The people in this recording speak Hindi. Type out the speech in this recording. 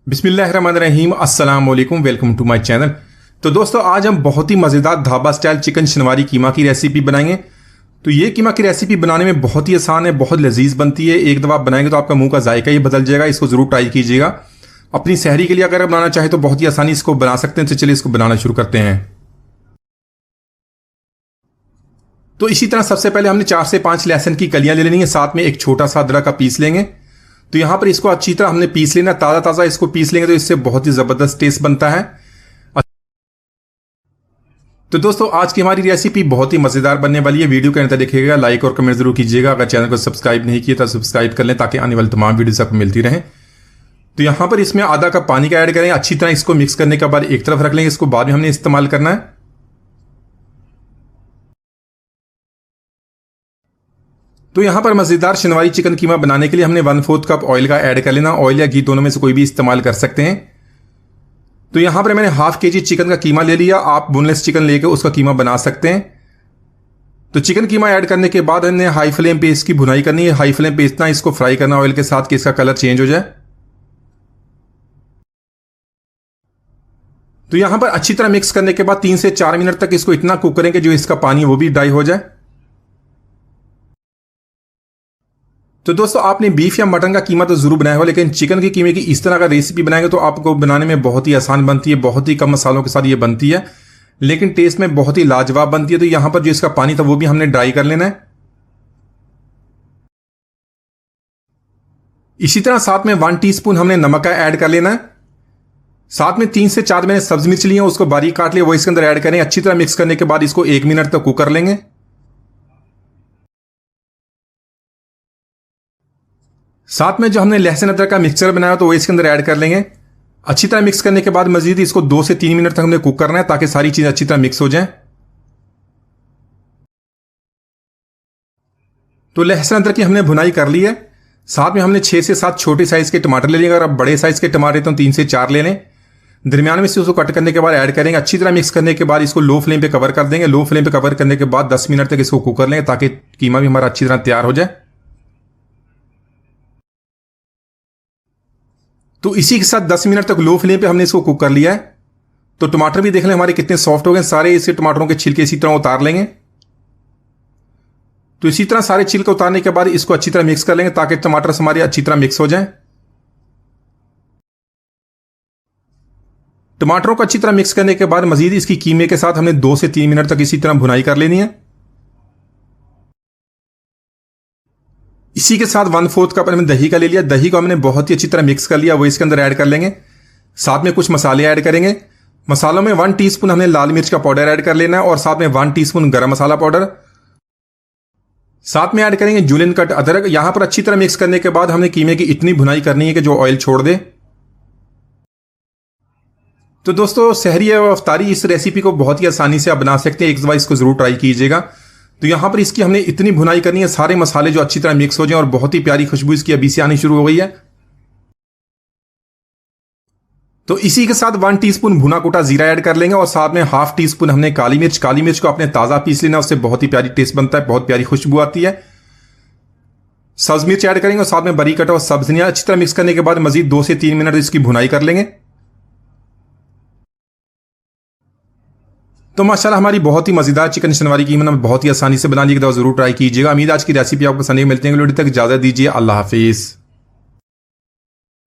बिस्मिल्लाहिर्रहमानिर्रहीम, अस्सलाम वालेकुम, वेलकम टू माय चैनल। तो दोस्तों, आज हम बहुत ही मज़ेदार ढाबा स्टाइल चिकन शनवारी कीमा की रेसिपी बनाएंगे। तो ये कीमा की रेसिपी बनाने में बहुत ही आसान है, बहुत लजीज बनती है। एक दफ़ा आप बनाएंगे तो आपका मुंह का जायका ही बदल जाएगा। इसको ज़रूर ट्राई कीजिएगा। अपनी सहरी के लिए अगर बनाना चाहें तो बहुत ही आसानी इसको बना सकते हैं। तो चलिए इसको बनाना शुरू करते हैं। तो इसी तरह सबसे पहले हमने 4 से 5 लहसुन की कलियां ले लेनी है, साथ में एक छोटा सा अदरक का पीस लेंगे। तो यहां पर इसको अच्छी तरह हमने पीस लेना, ताज़ा ताज़ा इसको पीस लेंगे तो इससे बहुत ही ज़बरदस्त टेस्ट बनता है। तो दोस्तों, आज की हमारी रेसिपी बहुत ही मज़ेदार बनने वाली है। वीडियो के अंत तक देखिएगा, लाइक और कमेंट जरूर कीजिएगा। अगर चैनल को सब्सक्राइब नहीं किया तो सब्सक्राइब कर लें ताकि आने वाली तमाम वीडियोस आपको मिलती रहें। तो यहां पर इसमें आधा कप पानी का ऐड करें। अच्छी तरह इसको मिक्स करने के बाद एक तरफ रख लेंगे। इसको बाद में हमने इस्तेमाल करना है। तो यहां पर मज़ेदार शनवारी चिकन कीमा बनाने के लिए हमने 1/4 कप ऑयल का ऐड कर लेना। ऑयल या घी दोनों में से कोई भी इस्तेमाल कर सकते हैं। तो यहां पर मैंने ½ kg चिकन का कीमा ले लिया। आप बोनलेस चिकन लेकर उसका कीमा बना सकते हैं। तो चिकन कीमा ऐड करने के बाद हमने हाई फ्लेम पे इसकी भुनाई करनी है। हाई फ्लेम पे इतना इसको फ्राई करना ऑयल के साथ कि इसका कलर चेंज हो जाए। तो यहां पर अच्छी तरह मिक्स करने के बाद 3 से 4 मिनट तक इसको इतना कुक करेंगे जो इसका पानी वो भी ड्राई हो जाए। तो दोस्तों, आपने बीफ या मटन का कीमा तो जरूर बनाया होगा, लेकिन चिकन के कीमे की इस तरह का रेसिपी बनाएंगे तो आपको बनाने में बहुत ही आसान बनती है। बहुत ही कम मसालों के साथ ये बनती है, लेकिन टेस्ट में बहुत ही लाजवाब बनती है। तो यहां पर जो इसका पानी था वो भी हमने ड्राई कर लेना है। इसी तरह साथ में 1 टीस्पून हमने नमक का ऐड कर लेना है। साथ में 3 से 4 मैंने सब्जी मिर्च ली है, उसको बारीक काट लिया, वो इसके अंदर ऐड करें। अच्छी तरह मिक्स करने के बाद इसको 1 मिनट तक कुक कर लेंगे। साथ में जो हमने लहसुन अदरक का मिक्सचर बनाया तो वो इसके अंदर ऐड कर लेंगे। अच्छी तरह मिक्स करने के बाद मजीद इसको 2 से 3 मिनट तक हमने कुक करना है ताकि सारी चीजें अच्छी तरह मिक्स हो जाएं। तो लहसुन अदरक की हमने भुनाई कर ली है। साथ में हमने 6 से 7 छोटे साइज के टमाटर ले लिए। अगर आप बड़े साइज के टमाटर तो 3 से 4 ले लें। दरमियान में से उसको कट करने के बाद ऐड करेंगे। अच्छी तरह मिक्स करने के बाद इसको लो फ्लेम पे कवर कर देंगे। लो फ्लेम पे कवर करने के बाद 10 मिनट तक इसको कुक कर लेंगे ताकि कीमा भी हमारा अच्छी तरह तैयार हो जाए। तो इसी के साथ 10 मिनट तक लो फ्लेम पे हमने इसको कुक कर लिया है। तो टमाटर भी देख लें हमारे कितने सॉफ्ट हो गए। सारे इसे टमाटरों के छिलके इसी तरह उतार लेंगे। तो इसी तरह सारे छिलके उतारने के बाद इसको अच्छी तरह मिक्स कर लेंगे ताकि टमाटर हमारे अच्छी तरह मिक्स हो जाए। टमाटरों को अच्छी तरह मिक्स करने के बाद मजीद इसकी कीमे के साथ हमने 2 से 3 मिनट तक इसी तरह भुनाई कर लेनी है। इसी के साथ 1/4 कप हमने दही का ले लिया। दही को हमने बहुत ही अच्छी तरह मिक्स कर लिया, वो इसके अंदर ऐड कर लेंगे। साथ में कुछ मसाले ऐड करेंगे। मसालों में 1 टीस्पून हमने लाल मिर्च का पाउडर ऐड कर लेना है और साथ में 1 टीस्पून गरम मसाला पाउडर। साथ में ऐड करेंगे जूलियन कट अदरक। यहां पर अच्छी तरह मिक्स करने के बाद हमने कीमे की इतनी भुनाई करनी है कि जो ऑयल छोड़ दे। तो दोस्तों, सहरी और अफ्तारी इस रेसिपी को बहुत ही आसानी से आप बना सकते हैं। एक दफा इसको जरूर ट्राई कीजिएगा। तो यहां पर इसकी हमने इतनी भुनाई करनी है, सारे मसाले जो अच्छी तरह मिक्स हो जाएं और बहुत ही प्यारी खुशबू इसकी अभी से आनी शुरू हो गई है। तो इसी के साथ 1 टीस्पून भुना कुटा जीरा ऐड कर लेंगे और साथ में ½ टीस्पून हमने काली मिर्च। काली मिर्च को अपने ताजा पीस लेना, उससे बहुत ही प्यारी टेस्ट बनता है, बहुत प्यारी खुशबू आती है। सब्ज मिर्च ऐड करेंगे और साथ में बारीक कटा हुआ सब्ज धनिया। अच्छी तरह मिक्स करने के बाद मजीद 2 से 3 मिनट इसकी भुनाई कर लेंगे। तो माशाल्लाह हमारी बहुत ही मजेदार चिकन शनवारी कीमा बहुत ही आसानी से बना ली। जरूर ट्राई कीजिएगा। उम्मीद आज की रेसिपी आपको पसंद है। मिलते हैं अगली वीडियो तक, इजाजत दीजिए। अल्लाह हाफिज।